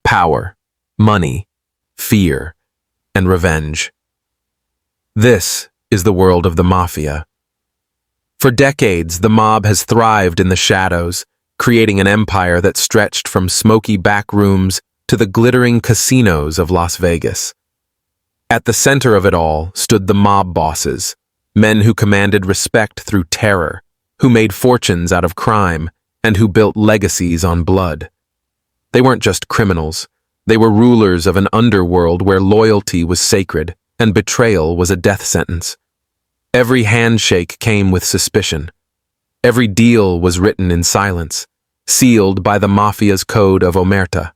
power, money, fear, and revenge. This is the world of the Mafia. For decades, the mob has thrived in the shadows, creating an empire that stretched from smoky back rooms to the glittering casinos of Las Vegas. At the center of it all stood the mob bosses, men who commanded respect through terror, who made fortunes out of crime, and who built legacies on blood. They weren't just criminals. They were rulers of an underworld where loyalty was sacred and betrayal was a death sentence. Every handshake came with suspicion. Every deal was written in silence, sealed by the Mafia's code of omerta.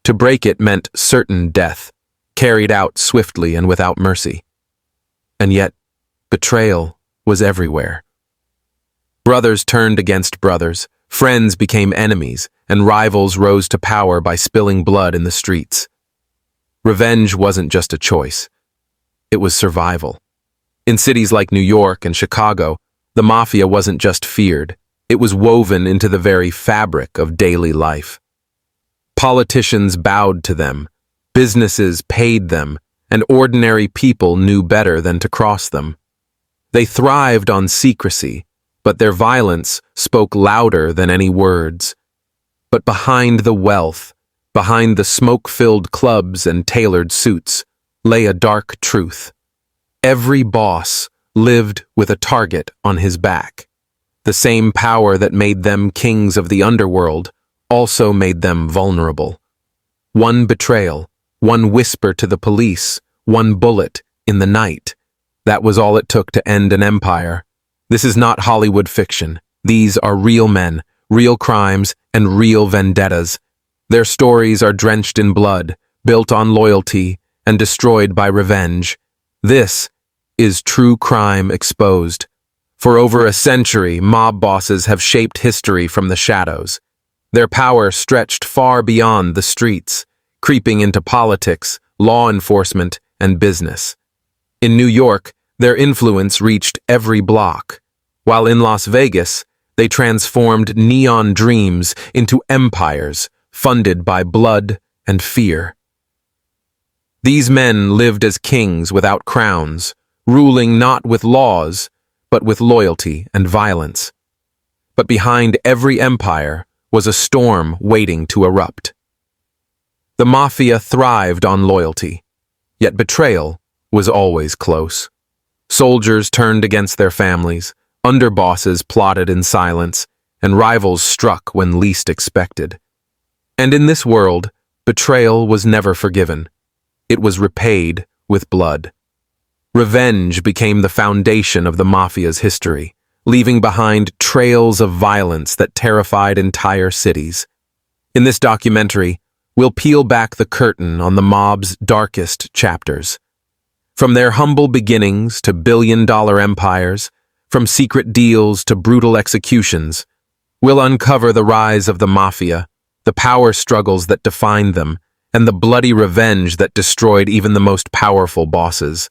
To break it meant certain death, carried out swiftly and without mercy. And yet, betrayal was everywhere. Brothers turned against brothers, friends became enemies, and rivals rose to power by spilling blood in the streets. Revenge wasn't just a choice. It was survival. In cities like New York and Chicago, the Mafia wasn't just feared. It was woven into the very fabric of daily life. Politicians bowed to them, businesses paid them, and ordinary people knew better than to cross them. They thrived on secrecy, but their violence spoke louder than any words. But behind the wealth, behind the smoke-filled clubs and tailored suits, lay a dark truth. Every boss lived with a target on his back. The same power that made them kings of the underworld also made them vulnerable. One betrayal, one whisper to the police, one bullet in the night. That was all it took to end an empire. This is not Hollywood fiction. These are real men, real crimes, and real vendettas. Their stories are drenched in blood, built on loyalty, and destroyed by revenge. This is true crime exposed. For over a century, mob bosses have shaped history from the shadows. Their power stretched far beyond the streets, creeping into politics, law enforcement, and business. In New York, their influence reached every block, while in Las Vegas, they transformed neon dreams into empires funded by blood and fear. These men lived as kings without crowns, ruling not with laws, but with loyalty and violence. But behind every empire was a storm waiting to erupt. The Mafia thrived on loyalty, yet betrayal was always close. Soldiers turned against their families, underbosses plotted in silence, and rivals struck when least expected. And in this world, betrayal was never forgiven. It was repaid with blood. Revenge became the foundation of the Mafia's history, leaving behind trails of violence that terrified entire cities. In this documentary, we'll peel back the curtain on the mob's darkest chapters. From their humble beginnings to billion-dollar empires, from secret deals to brutal executions, we'll uncover the rise of the Mafia, the power struggles that defined them, and the bloody revenge that destroyed even the most powerful bosses.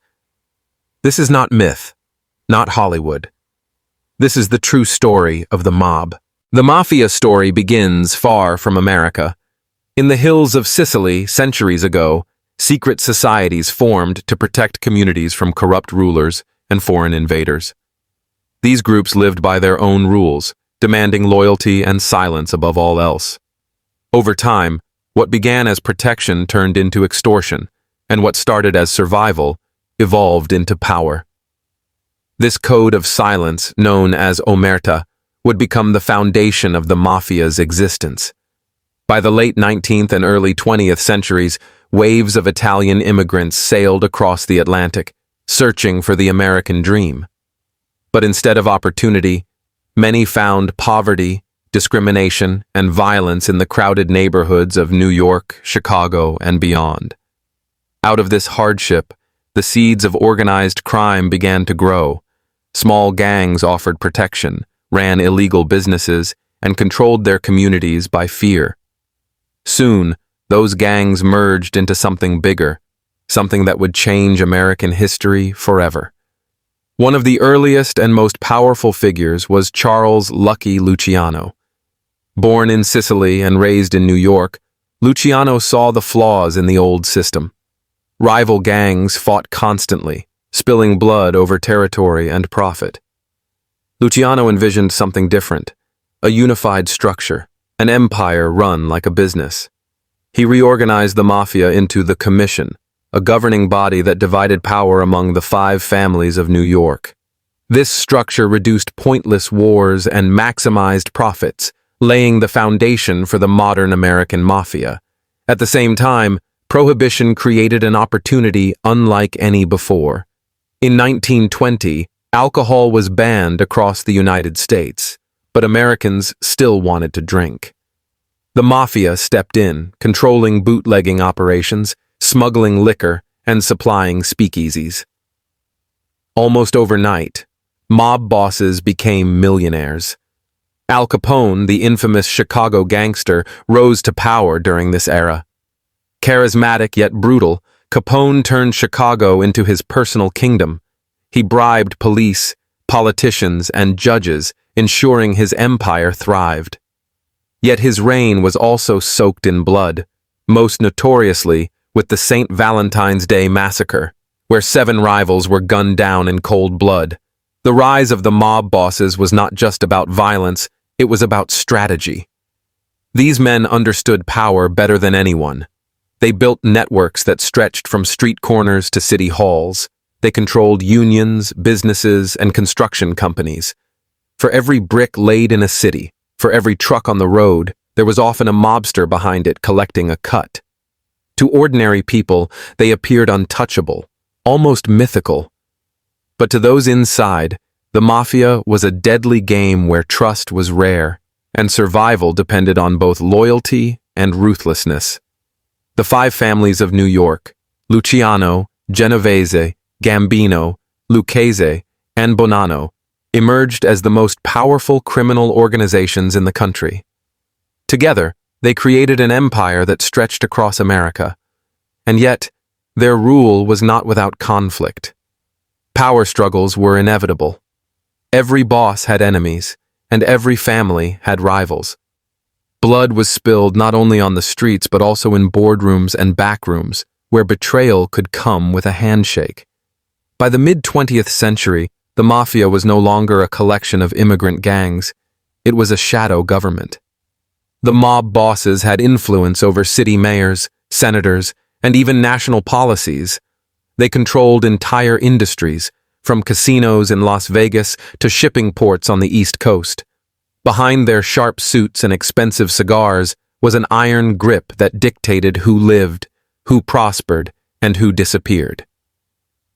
This is not myth, not Hollywood. This is the true story of the mob. The Mafia story begins far from America. In the hills of Sicily, centuries ago, secret societies formed to protect communities from corrupt rulers and foreign invaders. These groups lived by their own rules, demanding loyalty and silence above all else. Over time, what began as protection turned into extortion, and what started as survival evolved into power. This code of silence, known as omerta, would become the foundation of the Mafia's existence. By the late 19th and early 20th centuries, waves of Italian immigrants sailed across the Atlantic, searching for the American dream. But instead of opportunity, many found poverty, discrimination, and violence in the crowded neighborhoods of New York, Chicago, and beyond. Out of this hardship, the seeds of organized crime began to grow. Small gangs offered protection, ran illegal businesses, and controlled their communities by fear. Soon, those gangs merged into something bigger, something that would change American history forever. One of the earliest and most powerful figures was Charles "Lucky" Luciano. Born in Sicily and raised in New York, Luciano saw the flaws in the old system. Rival gangs fought constantly, spilling blood over territory and profit. Luciano envisioned something different, a unified structure, an empire run like a business. He reorganized the Mafia into the Commission, a governing body that divided power among the 5 families of New York. This structure reduced pointless wars and maximized profits, laying the foundation for the modern American Mafia. At the same time, Prohibition created an opportunity unlike any before. In 1920, alcohol was banned across the United States, but Americans still wanted to drink. The Mafia stepped in, controlling bootlegging operations, smuggling liquor, and supplying speakeasies. Almost overnight, mob bosses became millionaires. Al Capone, the infamous Chicago gangster, rose to power during this era. Charismatic yet brutal, Capone turned Chicago into his personal kingdom. He bribed police, politicians, and judges, ensuring his empire thrived. Yet his reign was also soaked in blood, most notoriously with the St. Valentine's Day Massacre, where 7 rivals were gunned down in cold blood. The rise of the mob bosses was not just about violence, it was about strategy. These men understood power better than anyone. They built networks that stretched from street corners to city halls. They controlled unions, businesses, and construction companies. For every brick laid in a city, for every truck on the road, there was often a mobster behind it collecting a cut. To ordinary people, they appeared untouchable, almost mythical. But to those inside, the Mafia was a deadly game where trust was rare, and survival depended on both loyalty and ruthlessness. The 5 families of New York, Luciano, Genovese, Gambino, Lucchese, and Bonanno, emerged as the most powerful criminal organizations in the country. Together, they created an empire that stretched across America. And yet, their rule was not without conflict. Power struggles were inevitable. Every boss had enemies, and every family had rivals. Blood was spilled not only on the streets but also in boardrooms and backrooms, where betrayal could come with a handshake. By the mid-20th century, the Mafia was no longer a collection of immigrant gangs. It was a shadow government. The mob bosses had influence over city mayors, senators, and even national policies. They controlled entire industries, from casinos in Las Vegas to shipping ports on the East Coast. Behind their sharp suits and expensive cigars was an iron grip that dictated who lived, who prospered, and who disappeared.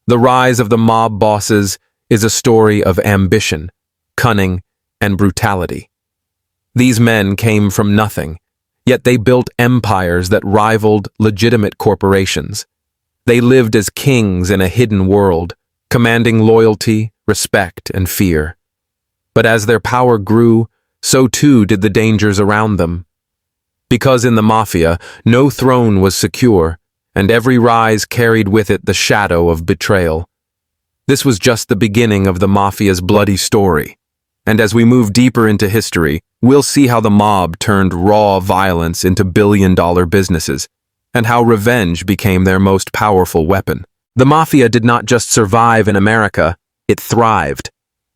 The rise of the mob bosses is a story of ambition, cunning, and brutality. These men came from nothing, yet they built empires that rivaled legitimate corporations. They lived as kings in a hidden world, commanding loyalty, respect, and fear. But as their power grew, so too did the dangers around them. Because in the Mafia, no throne was secure, and every rise carried with it the shadow of betrayal. This was just the beginning of the Mafia's bloody story. And as we move deeper into history, we'll see how the mob turned raw violence into billion-dollar businesses, and how revenge became their most powerful weapon. The Mafia did not just survive in America, it thrived.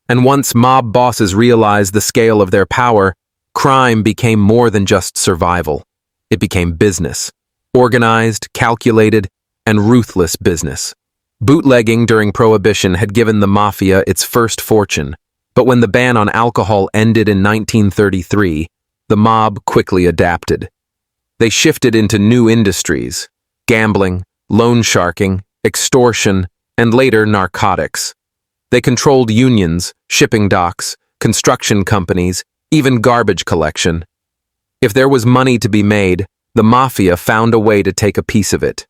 And once mob bosses realized the scale of their power, crime became more than just survival. It became business. Organized, calculated, and ruthless business. Bootlegging during Prohibition had given the Mafia its first fortune, but when the ban on alcohol ended in 1933, the mob quickly adapted. They shifted into new industries: gambling, loan sharking, extortion, and later narcotics. They controlled unions, shipping docks, construction companies, even garbage collection. If there was money to be made, the Mafia found a way to take a piece of it.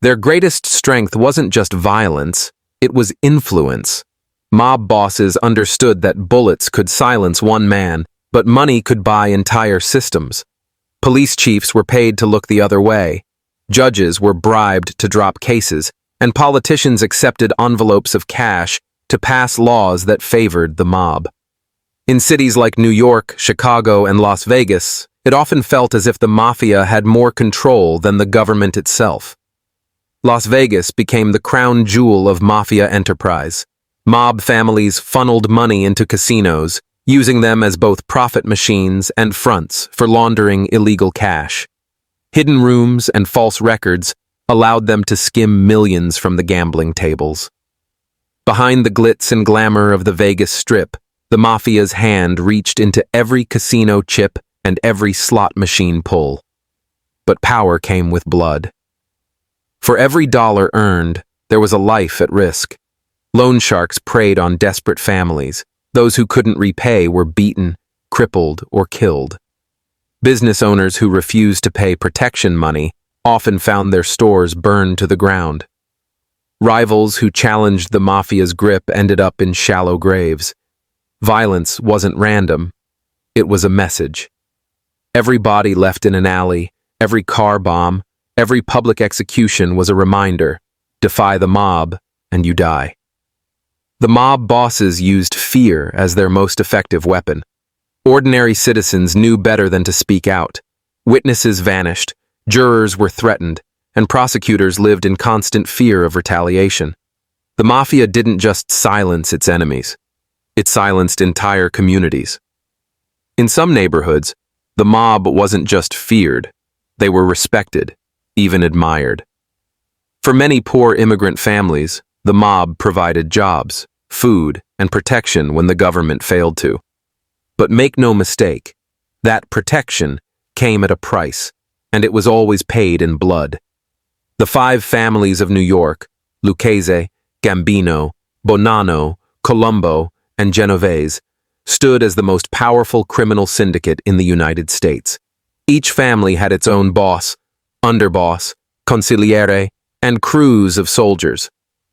Their greatest strength wasn't just violence, it was influence. Mob bosses understood that bullets could silence one man, but money could buy entire systems. Police chiefs were paid to look the other way. Judges were bribed to drop cases, and politicians accepted envelopes of cash to pass laws that favored the mob. In cities like New York, Chicago, and Las Vegas, It often felt as if the Mafia had more control than the government itself. Las Vegas became the crown jewel of Mafia enterprise. Mob families funneled money into casinos, using them as both profit machines and fronts for laundering illegal cash. Hidden rooms and false records allowed them to skim millions from the gambling tables. Behind the glitz and glamour of the Vegas Strip, the Mafia's hand reached into every casino chip and every slot machine pull. But power came with blood. For every dollar earned, there was a life at risk. Loan sharks preyed on desperate families. Those who couldn't repay were beaten, crippled, or killed. Business owners who refused to pay protection money often found their stores burned to the ground. Rivals who challenged the Mafia's grip ended up in shallow graves. Violence wasn't random. It was a message. Every body left in an alley, every car bomb, every public execution was a reminder: defy the mob, and you die. The mob bosses used fear as their most effective weapon. Ordinary citizens knew better than to speak out. Witnesses vanished, jurors were threatened, and prosecutors lived in constant fear of retaliation. The Mafia didn't just silence its enemies. It silenced entire communities. In some neighborhoods, the mob wasn't just feared, they were respected, even admired. For many poor immigrant families, the mob provided jobs, food, and protection when the government failed to. But make no mistake, that protection came at a price, and it was always paid in blood. The 5 families of New York, Lucchese, Gambino, Bonanno, Colombo, and Genovese, stood as the most powerful criminal syndicate in the United States. Each family had its own boss, underboss, consigliere, and crews of soldiers.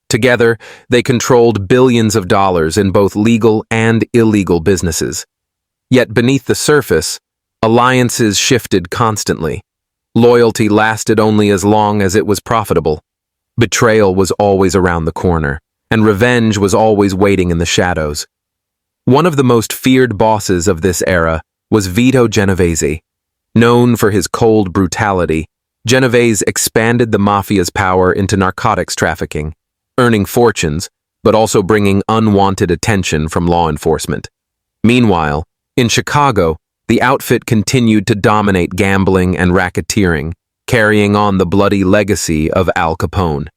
Together, they controlled billions of dollars in both legal and illegal businesses. Yet beneath the surface, alliances shifted constantly. Loyalty lasted only as long as it was profitable. Betrayal was always around the corner, and revenge was always waiting in the shadows. One of the most feared bosses of this era was Vito Genovese. Known for his cold brutality, Genovese expanded the Mafia's power into narcotics trafficking, earning fortunes, but also bringing unwanted attention from law enforcement. Meanwhile, in Chicago, the outfit continued to dominate gambling and racketeering, carrying on the bloody legacy of Al Capone.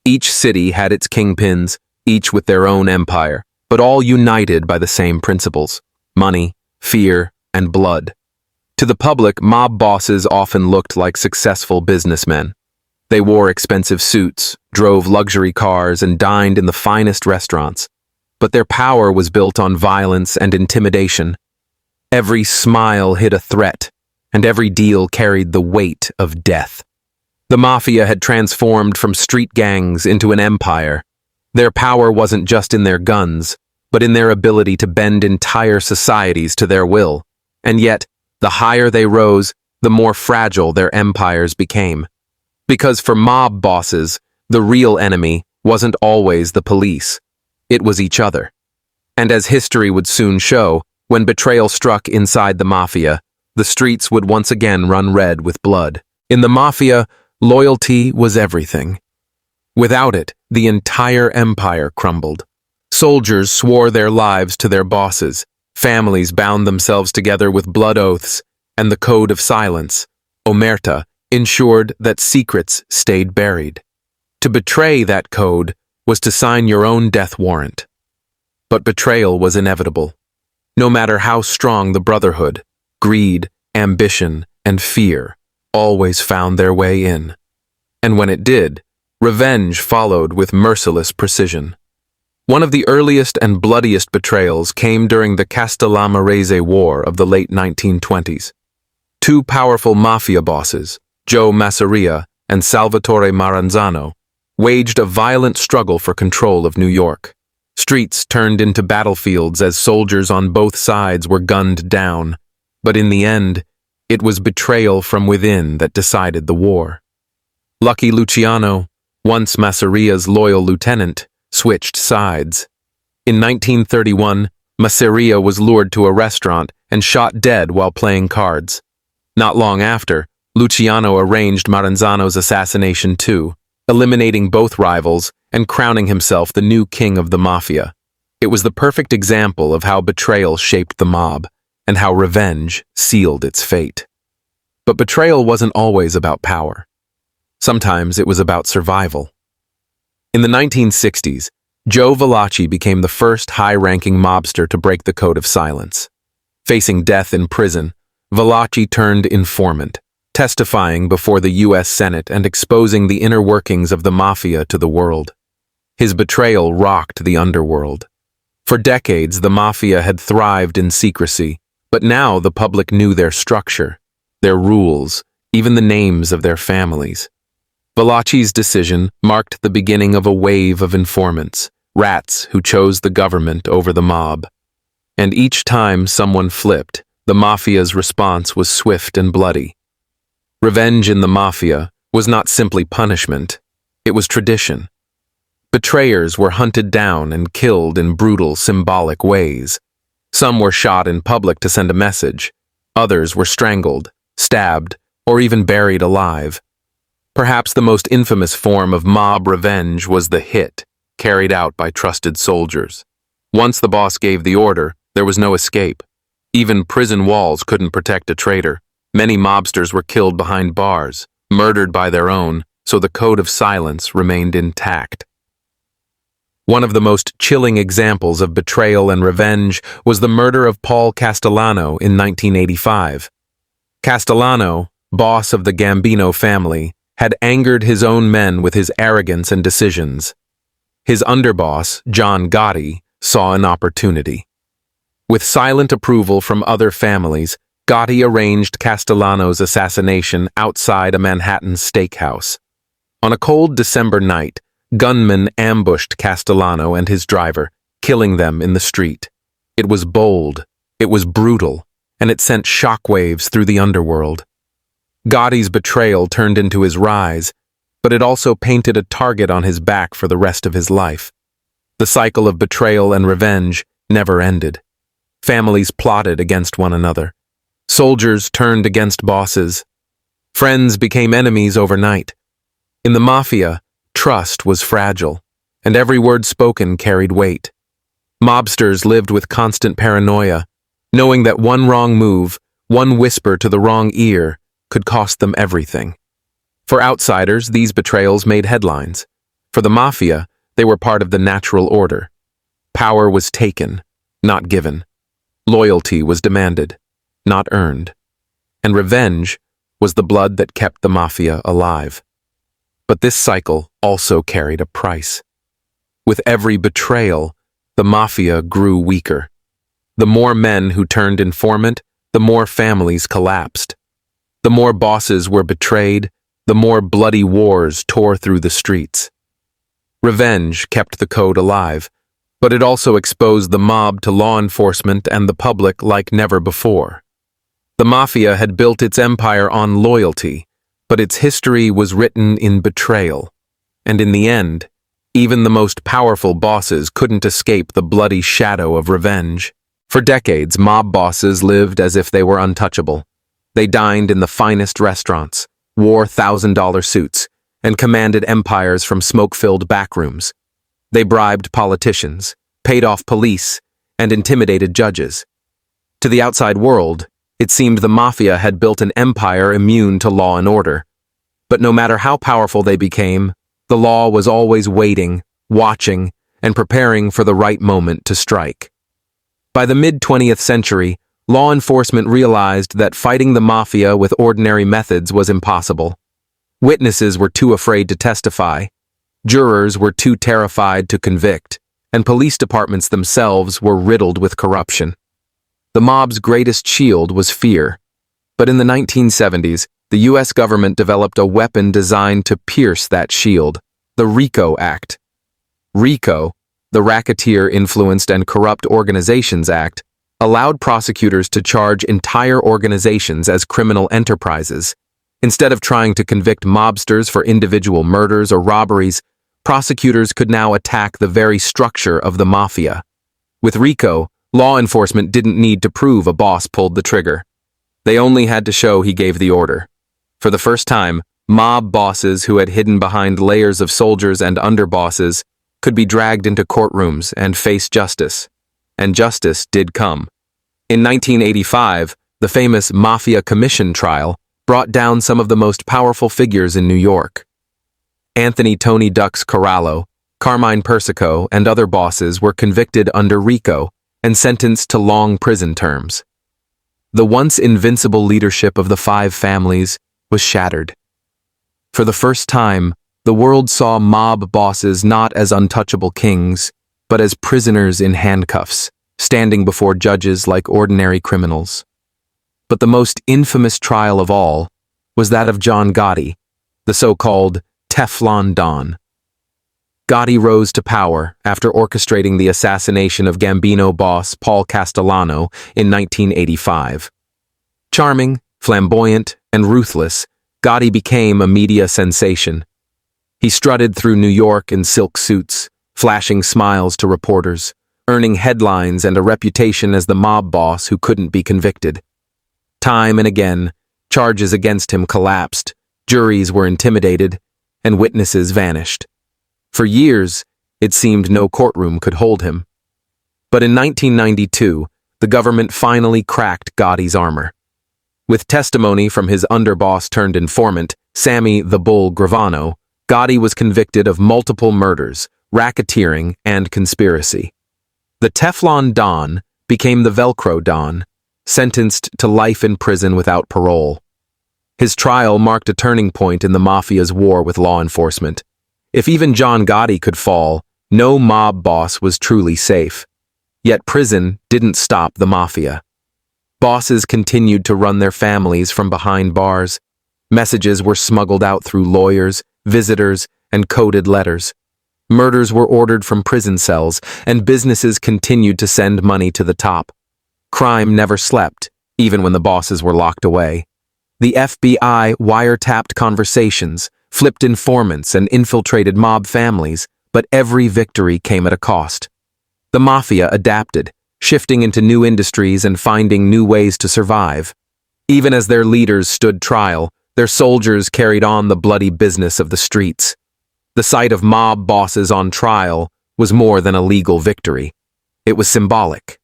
Each city had its kingpins, each with their own empire, but all united by the same principles: money, fear, and blood. To the public, mob bosses often looked like successful businessmen. They wore expensive suits, drove luxury cars, and dined in the finest restaurants. But their power was built on violence and intimidation. Every smile hid a threat, and every deal carried the weight of death. The Mafia had transformed from street gangs into an empire. Their power wasn't just in their guns, but in their ability to bend entire societies to their will. And yet, the higher they rose, the more fragile their empires became. Because for mob bosses, the real enemy wasn't always the police. It was each other. And as history would soon show, when betrayal struck inside the Mafia, the streets would once again run red with blood. In the Mafia, loyalty was everything. Without it, the entire empire crumbled. Soldiers swore their lives to their bosses, families bound themselves together with blood oaths, and the code of silence, omerta, ensured that secrets stayed buried. To betray that code was to sign your own death warrant. But betrayal was inevitable. No matter how strong the brotherhood, greed, ambition, and fear always found their way in. And when it did, revenge followed with merciless precision. One of the earliest and bloodiest betrayals came during the Castellamarese War of the late 1920s. 2 powerful mafia bosses, Joe Masseria and Salvatore Maranzano, waged a violent struggle for control of New York. Streets turned into battlefields as soldiers on both sides were gunned down, but in the end, it was betrayal from within that decided the war. Lucky Luciano, once Masseria's loyal lieutenant, switched sides. In 1931, Masseria was lured to a restaurant and shot dead while playing cards. Not long after, Luciano arranged Maranzano's assassination too, eliminating both rivals and crowning himself the new king of the Mafia. It was the perfect example of how betrayal shaped the mob, and how revenge sealed its fate. But betrayal wasn't always about power. Sometimes it was about survival. In the 1960s, Joe Valachi became the first high-ranking mobster to break the code of silence. Facing death in prison, Valachi turned informant, testifying before the U.S. Senate and exposing the inner workings of the Mafia to the world. His betrayal rocked the underworld. For decades, the Mafia had thrived in secrecy, but now the public knew their structure, their rules, even the names of their families. Valachi's decision marked the beginning of a wave of informants, rats who chose the government over the mob. And each time someone flipped, the Mafia's response was swift and bloody. Revenge in the Mafia was not simply punishment, it was tradition. Betrayers were hunted down and killed in brutal, symbolic ways. Some were shot in public to send a message. Others were strangled, stabbed, or even buried alive. Perhaps the most infamous form of mob revenge was the hit, carried out by trusted soldiers. Once the boss gave the order, there was no escape. Even prison walls couldn't protect a traitor. Many mobsters were killed behind bars, murdered by their own, so the code of silence remained intact. One of the most chilling examples of betrayal and revenge was the murder of Paul Castellano in 1985. Castellano, boss of the Gambino family, had angered his own men with his arrogance and decisions. His underboss, John Gotti, saw an opportunity. With silent approval from other families, Gotti arranged Castellano's assassination outside a Manhattan steakhouse. On a cold December night, gunmen ambushed Castellano and his driver, killing them in the street. It was bold, it was brutal, and it sent shockwaves through the underworld. Gotti's betrayal turned into his rise, but it also painted a target on his back for the rest of his life. The cycle of betrayal and revenge never ended. Families plotted against one another. Soldiers turned against bosses. Friends became enemies overnight. In the Mafia, trust was fragile, and every word spoken carried weight. Mobsters lived with constant paranoia, knowing that one wrong move, one whisper to the wrong ear, could cost them everything. For outsiders, these betrayals made headlines. For the Mafia, they were part of the natural order. Power was taken, not given. Loyalty was demanded, not earned. And revenge was the blood that kept the Mafia alive. But this cycle also carried a price. With every betrayal, the Mafia grew weaker. The more men who turned informant, the more families collapsed. The more bosses were betrayed, the more bloody wars tore through the streets. Revenge kept the code alive, but it also exposed the mob to law enforcement and the public like never before. The Mafia had built its empire on loyalty, but its history was written in betrayal. And in the end, even the most powerful bosses couldn't escape the bloody shadow of revenge. For decades, mob bosses lived as if they were untouchable. They dined in the finest restaurants, wore $1,000 suits, and commanded empires from smoke-filled backrooms. They bribed politicians, paid off police, and intimidated judges. To the outside world, it seemed the Mafia had built an empire immune to law and order. But no matter how powerful they became, the law was always waiting, watching, and preparing for the right moment to strike. By the mid-20th century, law enforcement realized that fighting the Mafia with ordinary methods was impossible. Witnesses were too afraid to testify, jurors were too terrified to convict, and police departments themselves were riddled with corruption. The mob's greatest shield was fear. But in the 1970s, the U.S. government developed a weapon designed to pierce that shield, the RICO Act. RICO, the Racketeer Influenced and Corrupt Organizations Act, allowed prosecutors to charge entire organizations as criminal enterprises. Instead of trying to convict mobsters for individual murders or robberies, prosecutors could now attack the very structure of the Mafia. With RICO, law enforcement didn't need to prove a boss pulled the trigger. They only had to show he gave the order. For the first time, mob bosses who had hidden behind layers of soldiers and underbosses could be dragged into courtrooms and face justice. And justice did come. In 1985, the famous Mafia Commission trial brought down some of the most powerful figures in New York. Anthony Tony Ducks Corallo, Carmine Persico, and other bosses were convicted under RICO and sentenced to long prison terms. The once invincible leadership of the five families was shattered. For the first time, the world saw mob bosses not as untouchable kings, but as prisoners in handcuffs, standing before judges like ordinary criminals. But the most infamous trial of all was that of John Gotti, the so-called Teflon Don. Gotti rose to power after orchestrating the assassination of Gambino boss Paul Castellano in 1985. Charming, flamboyant, and ruthless, Gotti became a media sensation. He strutted through New York in silk suits, flashing smiles to reporters, earning headlines and a reputation as the mob boss who couldn't be convicted. Time and again, charges against him collapsed, juries were intimidated, and witnesses vanished. For years, it seemed no courtroom could hold him. But in 1992, the government finally cracked Gotti's armor. With testimony from his underboss-turned-informant, Sammy the Bull Gravano, Gotti was convicted of multiple murders, racketeering, and conspiracy. The Teflon Don became the Velcro Don, sentenced to life in prison without parole. His trial marked a turning point in the Mafia's war with law enforcement. If even John Gotti could fall, no mob boss was truly safe. Yet prison didn't stop the Mafia. Bosses continued to run their families from behind bars. Messages were smuggled out through lawyers, visitors, and coded letters. Murders were ordered from prison cells, and businesses continued to send money to the top. Crime never slept, even when the bosses were locked away. The FBI wiretapped conversations, flipped informants, and infiltrated mob families, but every victory came at a cost. The Mafia adapted, shifting into new industries and finding new ways to survive. Even as their leaders stood trial, their soldiers carried on the bloody business of the streets. The sight of mob bosses on trial was more than a legal victory. It was symbolic.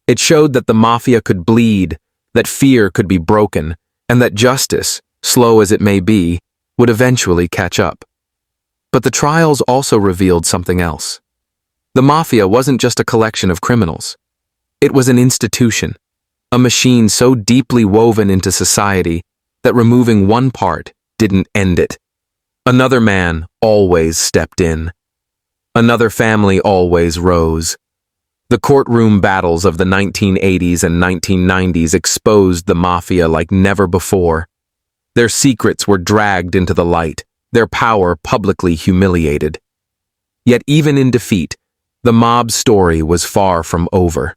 It showed that the Mafia could bleed, that fear could be broken, and that justice, slow as it may be, would eventually catch up. But the trials also revealed something else. The Mafia wasn't just a collection of criminals. It was an institution, a machine so deeply woven into society that removing one part didn't end it. Another man always stepped in. Another family always rose. The courtroom battles of the 1980s and 1990s exposed the Mafia like never before. Their secrets were dragged into the light, their power publicly humiliated. Yet even in defeat, the mob story was far from over.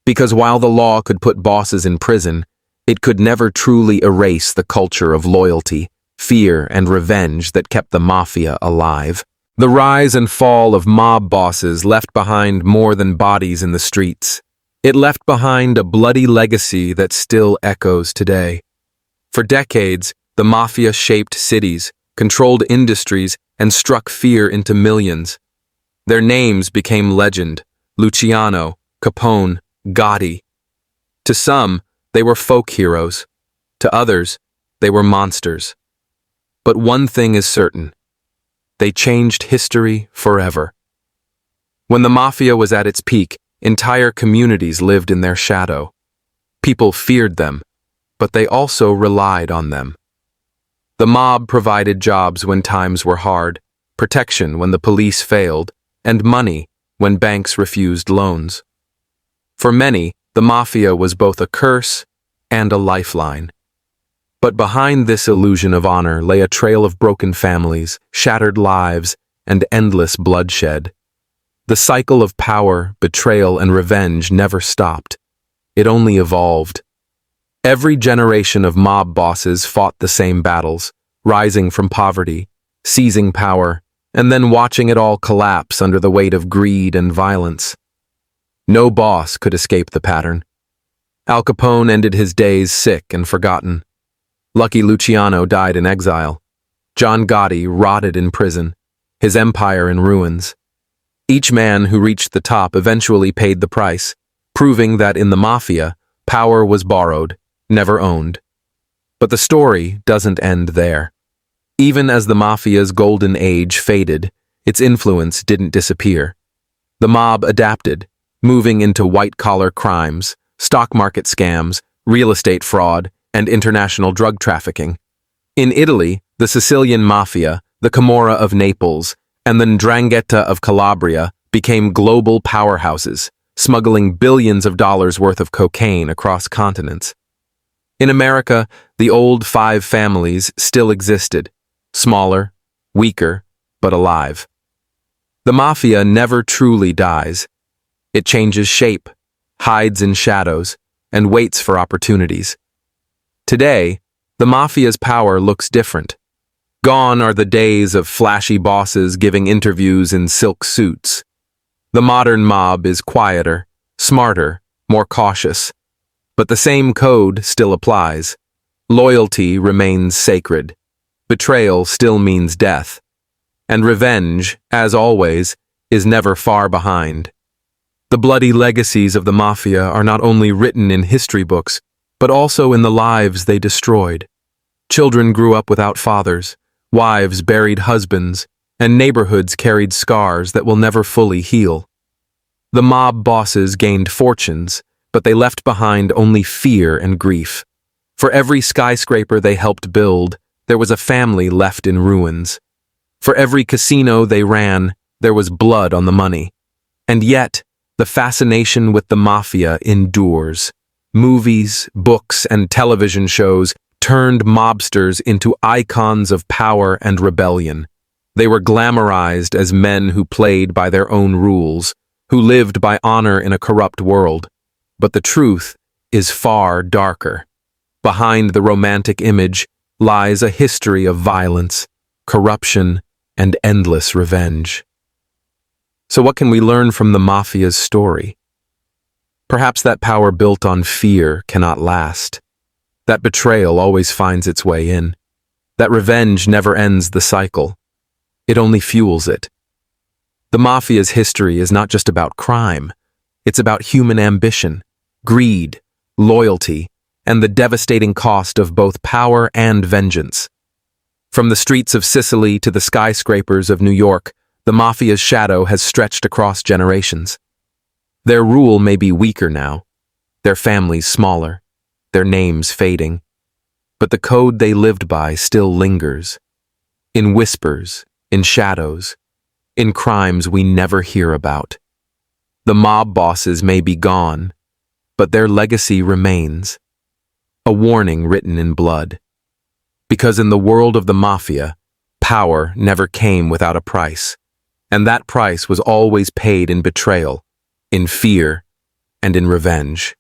Because while the law could put bosses in prison, it could never truly erase the culture of loyalty, fear, and revenge that kept the Mafia alive. The rise and fall of mob bosses left behind more than bodies in the streets. It left behind a bloody legacy that still echoes today. For decades, the Mafia shaped cities, controlled industries, and struck fear into millions. Their names became legend: Luciano, Capone, Gotti. To some, they were folk heroes. To others, they were monsters. But one thing is certain: they changed history forever. When the Mafia was at its peak, entire communities lived in their shadow. People feared them, but they also relied on them. The mob provided jobs when times were hard, protection when the police failed, and money when banks refused loans. For many, the Mafia was both a curse and a lifeline. But behind this illusion of honor lay a trail of broken families, shattered lives, and endless bloodshed. The cycle of power, betrayal, and revenge never stopped. It only evolved. Every generation of mob bosses fought the same battles, rising from poverty, seizing power, and then watching it all collapse under the weight of greed and violence. No boss could escape the pattern. Al Capone ended his days sick and forgotten. Lucky Luciano died in exile. John Gotti rotted in prison, his empire in ruins. Each man who reached the top eventually paid the price, proving that in the Mafia, power was borrowed, never owned. But the story doesn't end there. Even as the Mafia's golden age faded, its influence didn't disappear. The mob adapted, moving into white-collar crimes, stock market scams, real estate fraud, and international drug trafficking. In Italy, the Sicilian Mafia, the Camorra of Naples, and the 'Ndrangheta of Calabria became global powerhouses, smuggling billions of dollars worth of cocaine across continents. In America, the old five families still existed, smaller, weaker, but alive. The Mafia never truly dies. It changes shape, hides in shadows, and waits for opportunities. Today, the Mafia's power looks different. Gone are the days of flashy bosses giving interviews in silk suits. The modern mob is quieter, smarter, more cautious. But the same code still applies. Loyalty remains sacred. Betrayal still means death. And revenge, as always, is never far behind. The bloody legacies of the Mafia are not only written in history books, but also in the lives they destroyed. Children grew up without fathers, wives buried husbands, and neighborhoods carried scars that will never fully heal. The mob bosses gained fortunes, but they left behind only fear and grief. For every skyscraper they helped build, there was a family left in ruins. For every casino they ran, there was blood on the money. And yet, the fascination with the Mafia endures. Movies, books, and television shows turned mobsters into icons of power and rebellion. They were glamorized as men who played by their own rules, who lived by honor in a corrupt world. But the truth is far darker. Behind the romantic image lies a history of violence, corruption, and endless revenge. So what can we learn from the Mafia's story? Perhaps that power built on fear cannot last. That betrayal always finds its way in. That revenge never ends the cycle. It only fuels it. The Mafia's history is not just about crime. It's about human ambition, greed, loyalty, and the devastating cost of both power and vengeance. From the streets of Sicily to the skyscrapers of New York, the Mafia's shadow has stretched across generations. Their rule may be weaker now, their families smaller, their names fading, but the code they lived by still lingers. In whispers, in shadows, in crimes we never hear about. The mob bosses may be gone, but their legacy remains. A warning written in blood. Because in the world of the Mafia, power never came without a price, and that price was always paid in betrayal, in fear, and in revenge.